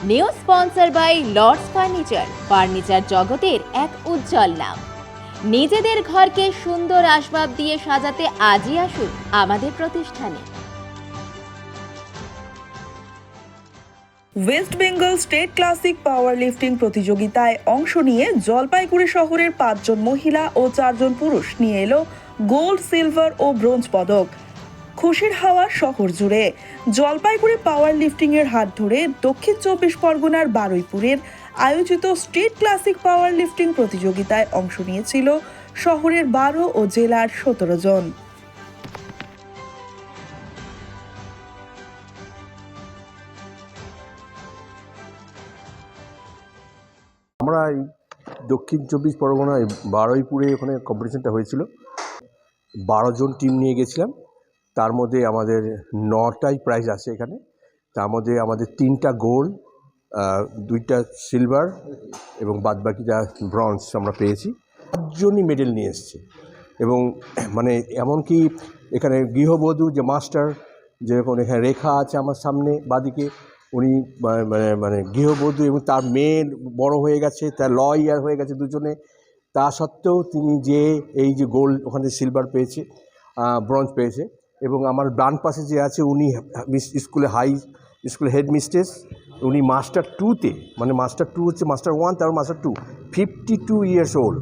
New sponsor by Lords furniture জগতের এক উজ্জ্বল নাম। নিজেদের ঘরকে সুন্দর আসবাব দিয়ে সাজাতে আজই আসুন আমাদের প্রতিষ্ঠানে। ওয়েস্ট বেঙ্গল স্টেট ক্লাসিক পাওয়ার লিফটিং প্রতিযোগিতায় অংশ নিয়ে জলপাইগুড়ি শহরের 5 জন মহিলা ও 4 জন পুরুষ নিয়ে এলো গোল্ড, সিলভার ও ব্রোঞ্জ পদক। খুশির হাওয়া শহর জুড়ে। জলপাইগুড়ি পাওয়ার লিফটিং এর হাত ধরে দক্ষিণ 24 পরগনার বারুইপুরের আয়োজিত স্টেট ক্লাসিক পাওয়ার লিফটিং প্রতিযোগিতায় অংশ নিয়েছিল শহরের 12 ও জেলার 17 জন। আমরা এই দক্ষিণ 24 পরগনায় বারুইপুরে ওখানে কম্পিটিশনটা হয়েছিল। 12 জন টিম নিয়ে গেছিলাম। তার মধ্যে আমাদের 9টাই প্রাইজ আছে এখানে। তার মধ্যে আমাদের 3টা গোল্ড, 2টা সিলভার এবং বাদবাকিটা ব্রঞ্জ আমরা পেয়েছি। 5 জনই মেডেল নিয়ে এসছে এবং মানে এমনকি এখানে গৃহবধূ যে মাস্টার, যেরকম এখানে রেখা আছে আমার সামনে বাদিকে, উনি মানে গৃহবধূ এবং তার মেয়ে বড় হয়ে গেছে, তার লয়ার হয়ে গেছে দুজনে। তা সত্ত্বেও তিনি যে এই যে গোল্ড ওখানে সিলভার পেয়েছে, ব্রঞ্জ পেয়েছে। এবং আমার ডান পাশে যে আছে উনি স্কুলে হেড মিস্ট্রেস, উনি মাস্টার 2তে, মানে মাস্টার 2 হচ্ছে মাস্টার 1, তারপর মাস্টার 2, 52 ইয়ার্স ওল্ড,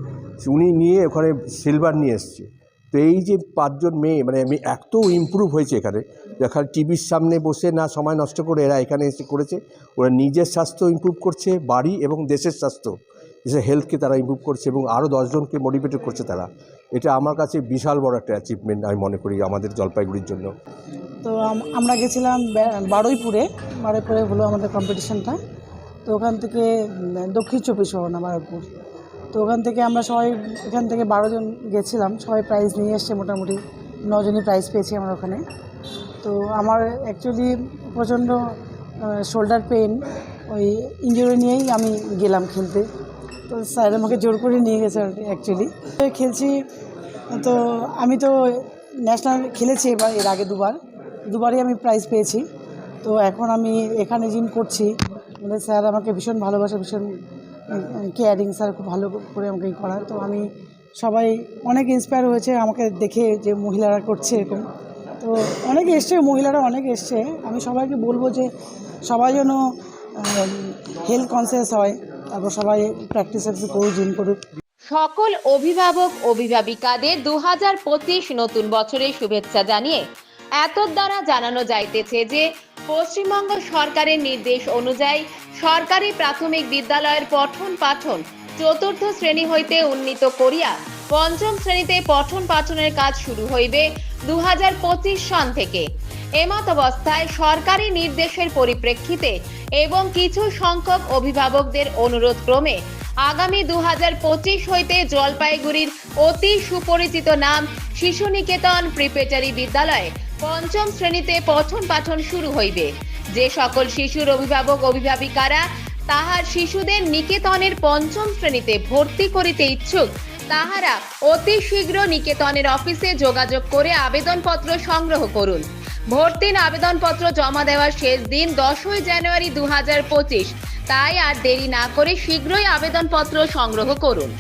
উনি নিয়ে ওখানে সিলভার নিয়ে এসছে। তো এই যে 5 জন মেয়ে, মানে আমি এত ইমপ্রুভ হয়েছে এখানে, দেখা টিভির সামনে বসে না সময় নষ্ট করে এরা এখানে এসে করেছে। ওরা নিজের স্বাস্থ্য ইমপ্রুভ করছে, বাড়ি এবং দেশের স্বাস্থ্য, দেশের হেলথকে তারা ইমপ্রুভ করছে এবং আরও 10 জনকে মোটিভেটেড করছে তারা। এটা আমার কাছে বিশাল বড় একটা অ্যাচিভমেন্ট আমি মনে করি আমাদের জলপাইগুড়ির জন্য। তো আমরা গেছিলাম বারুইপুরে হলো আমাদের কম্পিটিশনটা। তো ওখান থেকে দক্ষিণ 24 পরগনা বারুইপুর। তো ওখান থেকে আমরা সবাই, এখান থেকে 12 জন গেছিলাম, সবাই প্রাইজ নিয়ে এসছে। মোটামুটি 9 জনই প্রাইজ পেয়েছি আমরা ওখানে। তো আমার অ্যাকচুয়ালি প্রচণ্ড শোল্ডার পেন, ওই ইনজুরি নিয়েই আমি গেলাম খেলতে। তো স্যার আমাকে জোর করে নিয়ে গেছে অ্যাকচুয়ালি। খেলছি তো আমি তো ন্যাশনাল খেলেছি এর আগে দুবারই আমি প্রাইজ পেয়েছি। তো এখন আমি এখানে জিম করছি। আমাদের স্যার আমাকে ভীষণ ভালোবাসে, ভীষণ কেয়ারিং স্যার, খুব ভালো করে আমাকে করা। তো আমি সবাই অনেক ইন্সপায়ার হয়েছে আমাকে দেখে, যে মহিলারা করছে এরকম। তো অনেকে এসছে, মহিলারা অনেক এসছে। আমি সবাইকে বলবো যে সবাই যেন হেলথ কনসিয়াস হয়, তারপর সবাই প্র্যাকটিস করুক, জিম করুক। সকল অভিভাবক অভিভাবিকাদের 2025 নতুন বছরের শুভেচ্ছা জানিয়ে এতদ দ্বারা জানানো যাইতেছে যে পশ্চিমবঙ্গ সরকারের নির্দেশ অনুযায়ী সরকারি প্রাথমিক বিদ্যালয়ের পঠন পাঠন 4র্থ শ্রেণী হইতে উন্নীত করিয়া 5ম শ্রেণীতে পঠন পাঠনের কাজ শুরু হইবে 2025 সন থেকে। এমত অবস্থায় সরকারি নির্দেশের পরিপ্রেক্ষিতে এবং কিছু সংখ্যক অভিভাবকদের অনুরোধ ক্রমে আগামী 2025 হইতে জলপাইগুড়ির অতি সুপরিচিত নাম শিশু নিকেতন প্রিপারেটরি বিদ্যালয়ে 5ম শ্রেণীতে পঠন পাঠন শুরু হইবে। যে সকল শিশুর অভিভাবক অভিভাবিকারা তাহার শিশুদের নিকেতনের 5ম শ্রেণীতে ভর্তি করিতে ইচ্ছুক, তাহারা অতি শীঘ্র নিকেতনের অফিসে যোগাযোগ করে আবেদনপত্র সংগ্রহ করুন। ভর্তির আবেদনপত্র জমা দেওয়ার শেষ দিন 10ই জানুয়ারি 2025। তাই আর দেরি না করে শীঘ্রই আবেদনপত্র সংগ্রহ করুন।